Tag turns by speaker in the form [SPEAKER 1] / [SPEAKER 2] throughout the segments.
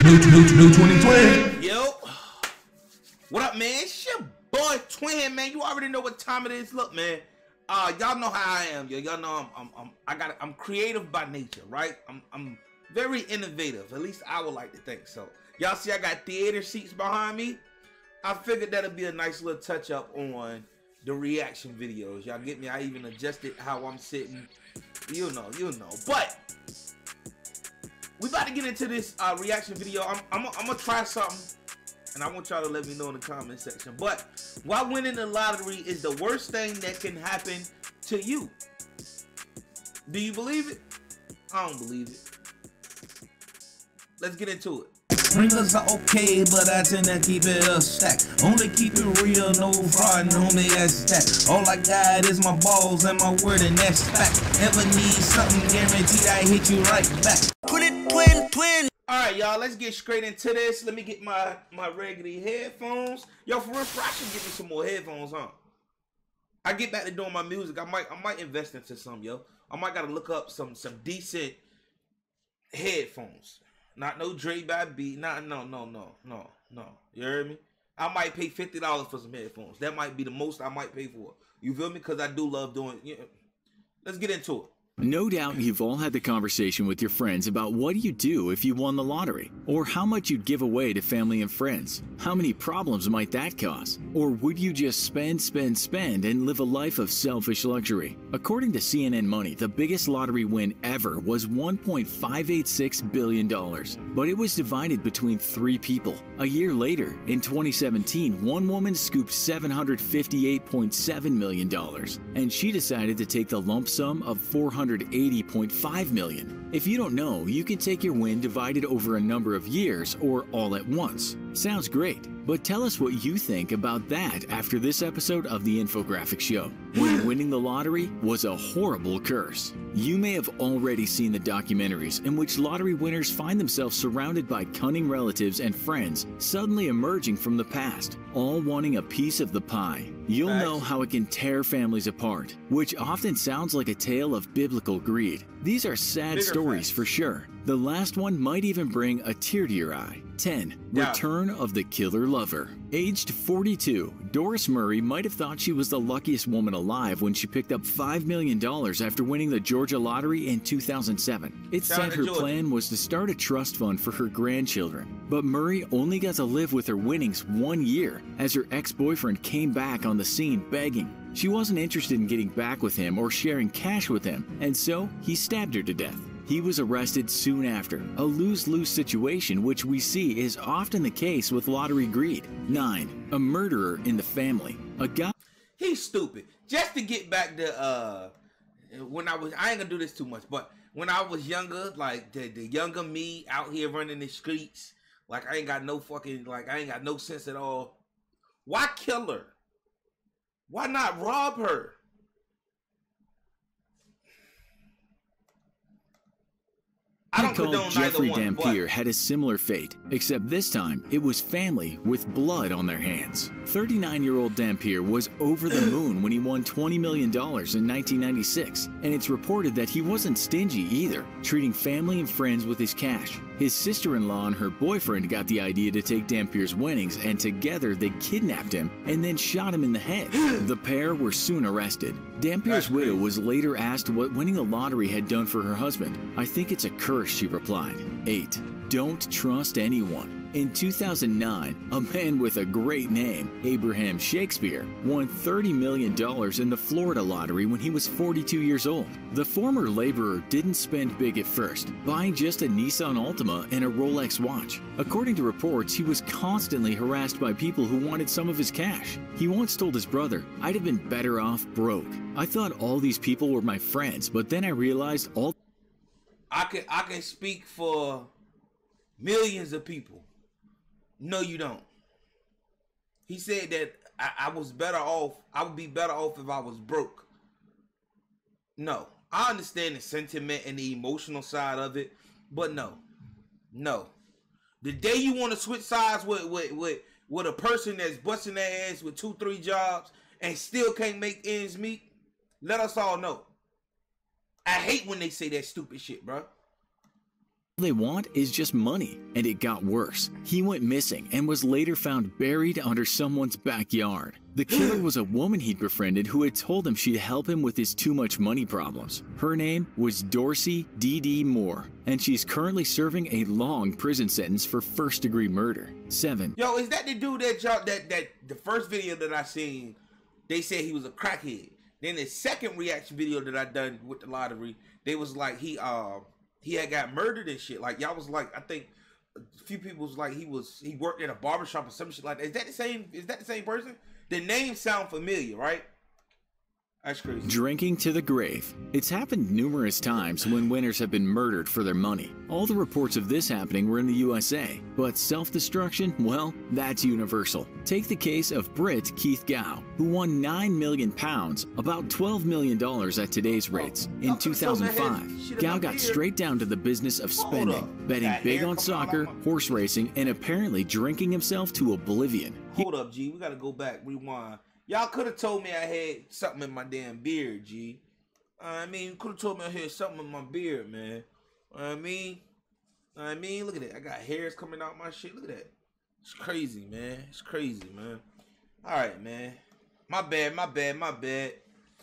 [SPEAKER 1] New 2020.
[SPEAKER 2] Yo, what up, man? It's your boy Twin, man. You already know what time it is. Look, man. Y'all know how I am, yo. Y'all know I'm creative by nature, right? I'm very innovative. At least I would like to think so. Y'all see, I got theater seats behind me. I figured that'd be a nice little touch up on the reaction videos. Y'all get me? I even adjusted how I'm sitting. You know. But we about to get into this reaction video. I'm gonna try something, and I want y'all to let me know in the comment section. But why winning the lottery is the worst thing that can happen to you? Do you believe it? I don't believe it. Let's get into it.
[SPEAKER 1] Sprinklers are okay, but I tend to keep it a stack. Only keep it real, no fraud, no me as that. All I got is my balls and my word, and that's fact. Ever need something guaranteed, I hit you right back. Twin.
[SPEAKER 2] Alright, y'all, let's get straight into this. Let me get my regular headphones. Yo, for real, I should get me some more headphones, huh? I get back to doing my music. I might invest into some, yo. I might gotta look up some decent headphones. Not no Dre by B. No. You heard me? I might pay $50 for some headphones. That might be the most I might pay for. You feel me? Because I do love doing it. Yeah. Let's get into it.
[SPEAKER 3] No doubt you've all had the conversation with your friends about what do you do if you won the lottery, or how much you'd give away to family and friends. How many problems might that cause? Or would you just spend and live a life of selfish luxury? According to CNN Money, the biggest lottery win ever was $1.586 billion, but it was divided between 3 people. A year later, in 2017, one woman scooped $758.7 million, and she decided to take the lump sum of $480.5 million. If you don't know, you can take your win divided over a number of years or all at once. Sounds great, but tell us what you think about that after this episode of the Infographic Show, when winning the lottery was a horrible curse. You may have already seen the documentaries in which lottery winners find themselves surrounded by cunning relatives and friends suddenly emerging from the past, all wanting a piece of the pie. You'll know how it can tear families apart, which often sounds like a tale of biblical greed. These are sad stories for sure. The last one might even bring a tear to your eye. 10. Return of the Killer Lover. Aged 42, Doris Murray might have thought she was the luckiest woman alive when she picked up $5 million after winning the Georgia lottery in 2007. It said her plan was to start a trust fund for her grandchildren. But Murray only got to live with her winnings 1 year as her ex-boyfriend came back on the scene begging. She wasn't interested in getting back with him or sharing cash with him, and so he stabbed her to death. He was arrested soon after, a lose-lose situation which we see is often the case with lottery greed. 9. A murderer in the family. A guy...
[SPEAKER 2] He's stupid. Just to get back to, when I ain't gonna do this too much, but when I was younger, like, the younger me out here running the streets, like, I ain't got no sense at all. Why kill her? Why not rob her?
[SPEAKER 3] Called Jeffrey Dampier had a similar fate, except this time it was family with blood on their hands. 39-year-old Dampier was over the moon when he won $20 million in 1996, and it's reported that he wasn't stingy either, treating family and friends with his cash. His sister-in-law and her boyfriend got the idea to take Dampier's winnings, and together they kidnapped him and then shot him in the head. The pair were soon arrested. Dampier's widow was later asked what winning the lottery had done for her husband. "I think it's a curse," she replied. 8. Don't trust anyone. In 2009, a man with a great name, Abraham Shakespeare, won $30 million in the Florida lottery when he was 42 years old. The former laborer didn't spend big at first, buying just a Nissan Altima and a Rolex watch. According to reports, he was constantly harassed by people who wanted some of his cash. He once told his brother, "I'd have been better off broke. I thought all these people were my friends, but then I realized all..."
[SPEAKER 2] I can speak for millions of people. No, you don't. He said that I was better off. I would be better off if I was broke. No, I understand the sentiment and the emotional side of it, but no. The day you want to switch sides with a person that's busting their ass with 2-3 jobs and still can't make ends meet, let us all know. I hate when they say that stupid shit, bro.
[SPEAKER 3] All they want is just money, and it got worse. He went missing and was later found buried under someone's backyard. The killer was a woman he'd befriended who had told him she'd help him with his too much money problems. Her name was Dorsey D.D. Moore, and she's currently serving a long prison sentence for first-degree murder. 7.
[SPEAKER 2] Yo, is that the dude that y'all that the first video that I seen, they said he was a crackhead. Then the second reaction video that I done with the lottery, they was like he had got murdered and shit. Like y'all was like, I think a few people was like he worked at a barbershop or some shit like that. Is that the same person? The name sound familiar, right? That's crazy.
[SPEAKER 3] Drinking to the grave. It's happened numerous times when winners have been murdered for their money. All the reports of this happening were in the USA, but self-destruction, well, that's universal. Take the case of Brit Keith Gow, who won £9 million, about $12 million at today's rates. In 2005, Gow got straight down to the business of spending, betting big on soccer, horse racing, and apparently drinking himself to oblivion.
[SPEAKER 2] Hold up, G. We gotta go back, rewind. Y'all could have told me I had something in my damn beard, G. I mean, you could have told me I had something in my beard, man. I mean, look at it. I got hairs coming out my shit. Look at that. It's crazy, man. It's crazy, man. All right, man. My bad.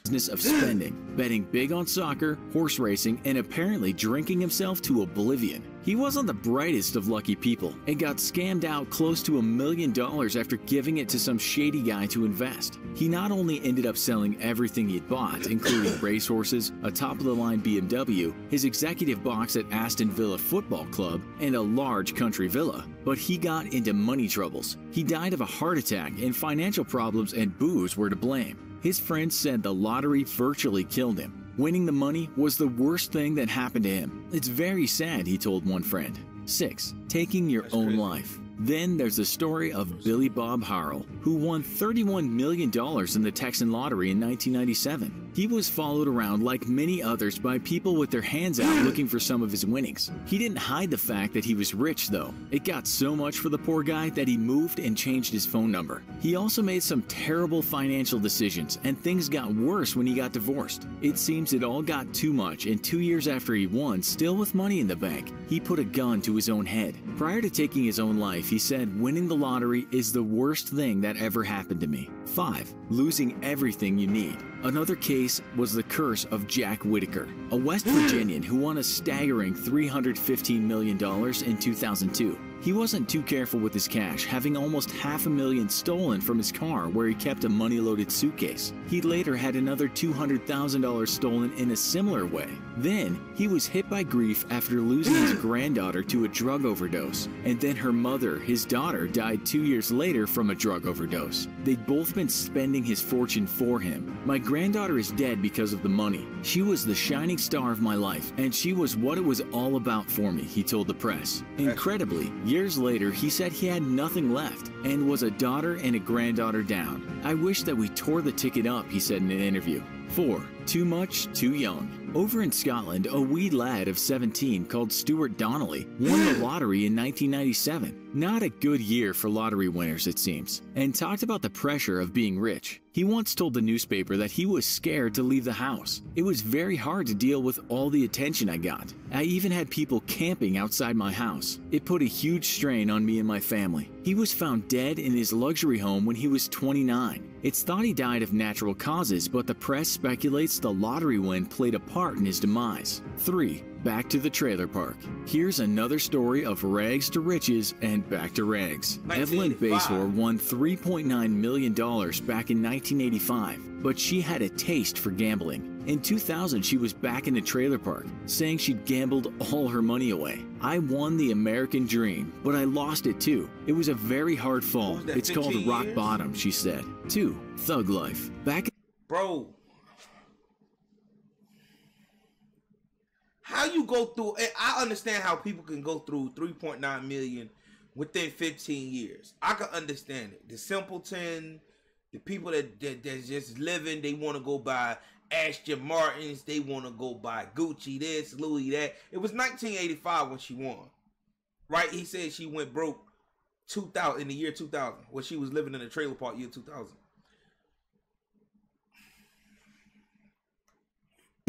[SPEAKER 3] Business of spending, betting big on soccer, horse racing, and apparently drinking himself to oblivion. He wasn't the brightest of lucky people and got scammed out close to $1 million after giving it to some shady guy to invest. He not only ended up selling everything he'd bought, including racehorses, a top-of-the-line BMW, his executive box at Aston Villa Football Club, and a large country villa, but he got into money troubles. He died of a heart attack, and financial problems and booze were to blame. His friends said the lottery virtually killed him. Winning the money was the worst thing that happened to him. It's very sad, he told one friend. 6. Taking your own life. Then there's the story of Billy Bob Harrell, who won $31 million in the Texan lottery in 1997. He was followed around like many others by people with their hands out looking for some of his winnings. He didn't hide the fact that he was rich, though. It got so much for the poor guy that he moved and changed his phone number. He also made some terrible financial decisions, and things got worse when he got divorced. It seems it all got too much, and 2 years after he won, still with money in the bank, he put a gun to his own head. Prior to taking his own life, he said, "Winning the lottery is the worst thing that ever happened to me." 5. Losing everything you need. Another case was the curse of Jack Whitaker, a West Virginian who won a staggering $315 million in 2002. He wasn't too careful with his cash, having almost $500,000 stolen from his car where he kept a money-loaded suitcase. He later had another $200,000 stolen in a similar way. Then, he was hit by grief after losing his granddaughter to a drug overdose. And then her mother, his daughter, died 2 years later from a drug overdose. They'd both been spending his fortune for him. "My granddaughter is dead because of the money. She was the shining star of my life, and she was what it was all about for me," he told the press. Incredibly, years later, he said he had nothing left and was a daughter and a granddaughter down. "I wish that we tore the ticket up," he said in an interview. 4. Too much, too young. Over in Scotland, a wee lad of 17 called Stuart Donnelly won the lottery in 1997. Not a good year for lottery winners, it seems, and talked about the pressure of being rich. He once told the newspaper that he was scared to leave the house. "It was very hard to deal with all the attention I got. I even had people camping outside my house. It put a huge strain on me and my family." He was found dead in his luxury home when he was 29. It's thought he died of natural causes, but the press speculates the lottery win played a part in his demise. 3. Back to the trailer park. Here's another story of rags to riches and back to rags. Evelyn Basor won $3.9 million back in 1985, but she had a taste for gambling. In 2000, she was back in the trailer park, saying she'd gambled all her money away. "I won the American dream, but I lost it too. It was a very hard fall. It's called rock bottom," she said. 2. Thug life.
[SPEAKER 2] Bro, how you go through, I understand how people can go through 3.9 million within 15 years. I can understand it. The simpleton, the people that's just living, they want to go buy Aston Martins, they want to go buy Gucci this, Louis that. It was 1985 when she won, right? He said she went broke 2000 in the year 2000 when she was living in a trailer park year 2000.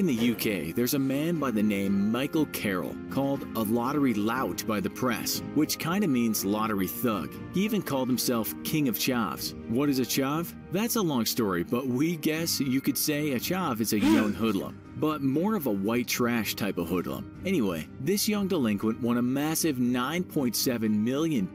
[SPEAKER 3] In the UK, there's a man by the name Michael Carroll, called a lottery lout by the press, which kinda means lottery thug. He even called himself King of Chavs. What is a chav? That's a long story, but we guess you could say a chav is a young hoodlum, but more of a white trash type of hoodlum. Anyway, this young delinquent won a massive £9.7 million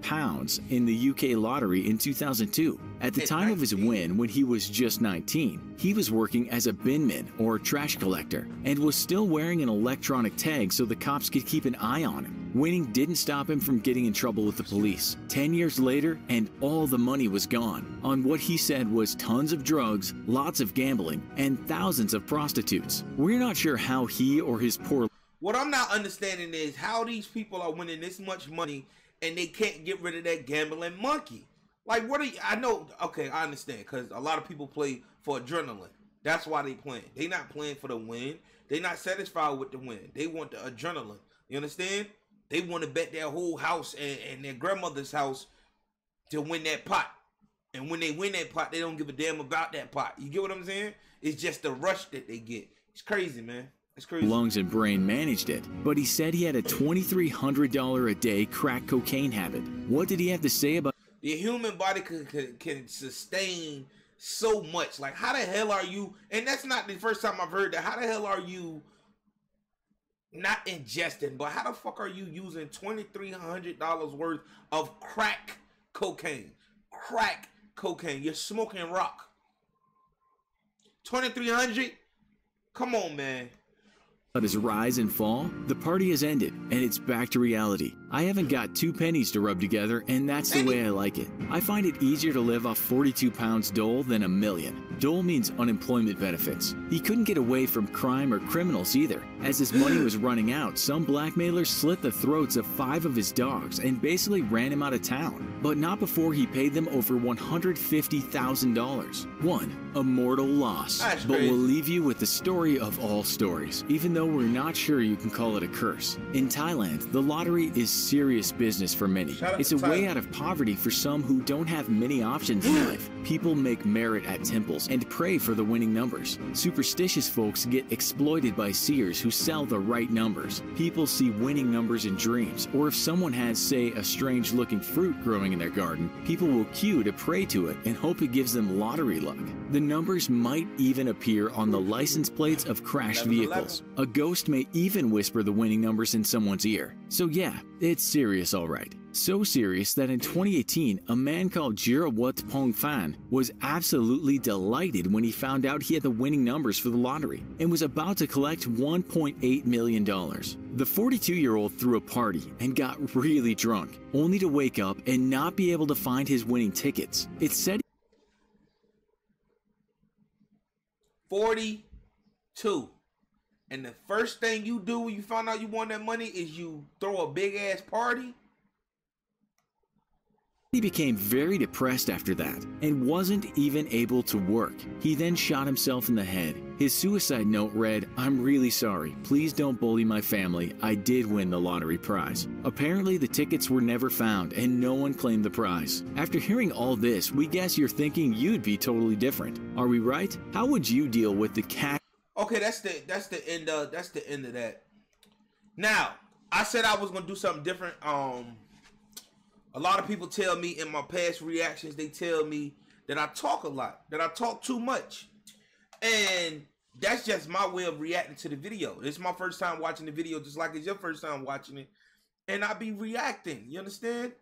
[SPEAKER 3] in the UK lottery in 2002. At the time of his win, when he was just 19, he was working as a binman or trash collector and was still wearing an electronic tag so the cops could keep an eye on him. Winning didn't stop him from getting in trouble with the police. 10 years later, and all the money was gone on what he said was tons of drugs, lots of gambling, and thousands of prostitutes. We're not sure how he or his poor...
[SPEAKER 2] What I'm not understanding is how these people are winning this much money and they can't get rid of that gambling monkey. Like, what are you... I know... Okay, I understand, because a lot of people play for adrenaline. That's why they playing. They not playing for the win. They not satisfied with the win. They want the adrenaline. You understand? They want to bet their whole house and their grandmother's house to win that pot. And when they win that pot, they don't give a damn about that pot. You get what I'm saying? It's just the rush that they get. It's crazy, man. It's crazy.
[SPEAKER 3] Lungs and brain managed it, but he said he had a $2,300 a day crack cocaine habit. What did he have to say about...
[SPEAKER 2] The human body can sustain so much. Like, how the hell are you... And that's not the first time I've heard that. How the hell are you... not ingesting, but how the fuck are you using $2,300 worth of crack cocaine? Crack cocaine. You're smoking rock. 2,300? Come on, man.
[SPEAKER 3] His rise and fall, the party has ended, and it's back to reality. I haven't got 2 pennies to rub together, and that's the way I like it. I find it easier to live off 42 pounds dole than a million. Dole means unemployment benefits. He couldn't get away from crime or criminals either. As his money was running out, some blackmailers slit the throats of 5 of his dogs and basically ran him out of town. But not before he paid them over $150,000. One, a mortal loss. But we'll leave you with the story of all stories, even though we're not sure you can call it a curse. In Thailand, the lottery is serious business for many. It's a way out of poverty for some who don't have many options in life. People make merit at temples and pray for the winning numbers. Superstitious folks get exploited by seers who sell the right numbers. People see winning numbers in dreams, or if someone has, say, a strange looking fruit growing in their garden, people will queue to pray to it and hope it gives them lottery luck. The numbers might even appear on the license plates of crashed vehicles. A ghost may even whisper the winning numbers in someone's ear. So yeah, it's serious alright. So serious that in 2018, a man called Jirawat Pong Fan was absolutely delighted when he found out he had the winning numbers for the lottery and was about to collect $1.8 million. The 42-year-old threw a party and got really drunk, only to wake up and not be able to find his winning tickets. It's said
[SPEAKER 2] 42. And the first thing you do when you find out you won that money is you throw a big ass party.
[SPEAKER 3] He became very depressed after that and wasn't even able to work. He then shot himself in the head. His suicide note read, "I'm really sorry. Please don't bully my family. I did win the lottery prize." Apparently the tickets were never found and no one claimed the prize. After hearing all this, we guess you're thinking you'd be totally different. Are we right? How would you deal with the cat?
[SPEAKER 2] Okay, that's the end of that. Now, I said I was gonna do something different. A lot of people tell me in my past reactions, they tell me that I talk a lot, that I talk too much. And that's just my way of reacting to the video. It's my first time watching the video, just like it's your first time watching it. And I be reacting, you understand?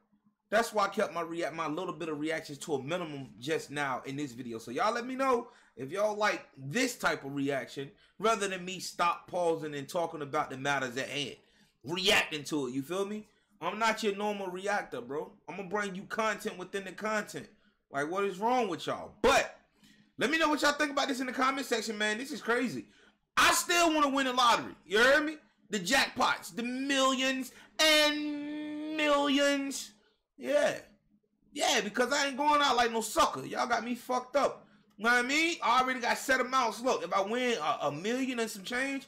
[SPEAKER 2] That's why I kept my little bit of reactions to a minimum just now in this video. So y'all let me know if y'all like this type of reaction, rather than me stop, pausing, and talking about the matters at hand. Reacting to it, you feel me? I'm not your normal reactor, bro. I'm gonna bring you content within the content. Like, what is wrong with y'all? But let me know what y'all think about this in the comment section, man. This is crazy. I still want to win the lottery. You heard me? The jackpots, the millions and millions. Yeah, because I ain't going out like no sucker. Y'all got me fucked up. You know what I mean? I already got set amounts. Look, if I win a million and some change,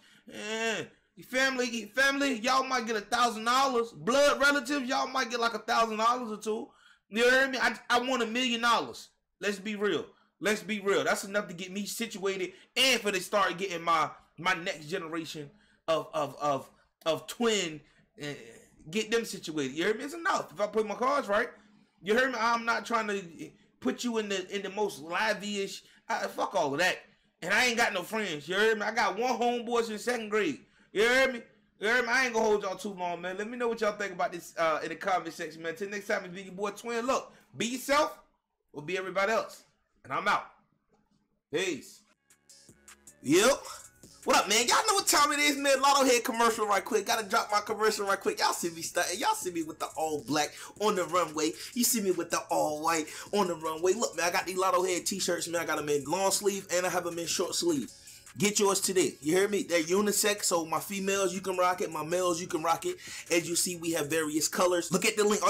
[SPEAKER 2] family, y'all might get $1,000. Blood relatives, y'all might get like $1,000 or two. You heard me? I want $1 million. Let's be real. That's enough to get me situated and for to start getting my my next generation of twin, get them situated. You heard me? It's enough. If I play my cards right, you heard me? I'm not trying to put you in the most lively-ish. Fuck all of that. And I ain't got no friends. You heard me? I got one homeboy in 2nd grade. You heard me? You heard me? I ain't gonna hold y'all too long, man. Let me know what y'all think about this in the comment section, man. Till next time, it's your boy Twin. Look, be yourself or be everybody else. And I'm out. Peace. Yep. What up, man? Y'all know what time it is, man. Lotto Head commercial right quick. Gotta drop my commercial right quick. Y'all see me starting. Y'all see me with the all black on the runway. You see me with the all white on the runway. Look, man, I got these Lotto Head t-shirts, man. I got them in long sleeve and I have them in short sleeve. Get yours today. You hear me? They're unisex, so my females, you can rock it. My males, you can rock it. As you see, we have various colors. Look at the link.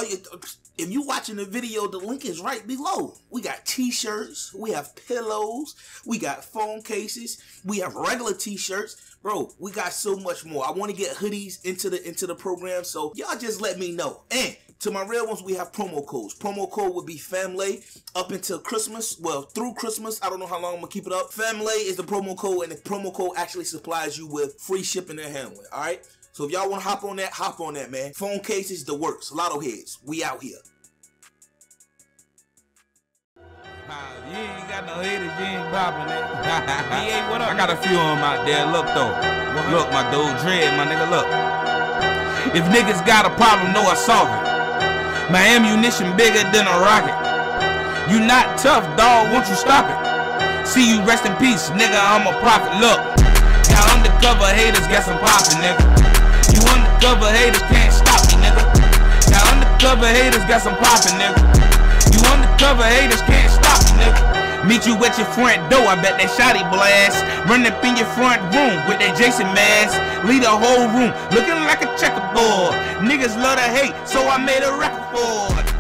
[SPEAKER 2] If you watching the video, the link is right below. We got t-shirts. We have pillows. We got phone cases. We have regular t-shirts. Bro, we got so much more. I want to get hoodies into the program, so y'all just let me know. And to my real ones, we have promo codes. Promo code would be family up until Christmas. Well, through Christmas. I don't know how long I'm going to keep it up. Family is the promo code, and the promo code actually supplies you with free shipping and handling. All right? So if y'all want to hop on that, man. Phone cases, the works. Lotto Heads. We out here.
[SPEAKER 1] You ain't got no haters, you ain't poppin' it. Hey, what up? I got a few of them out there. Look, though. Look, my dude, Dread, my nigga, look. If niggas got a problem, know I solve it. My ammunition bigger than a rocket. You not tough, dog, won't you stop it? See you rest in peace, nigga, I'm a prophet. Look, y'all undercover haters got some poppin', nigga. You undercover haters can't stop me, nigga. Y'all undercover haters got some poppin', nigga. You undercover haters can't stop me, nigga. Meet you at your front door, I bet that shotty blast. Run up in your front room with that Jason mask. Leave the whole room looking like a checkerboard. Niggas love to hate, so I made a record for it.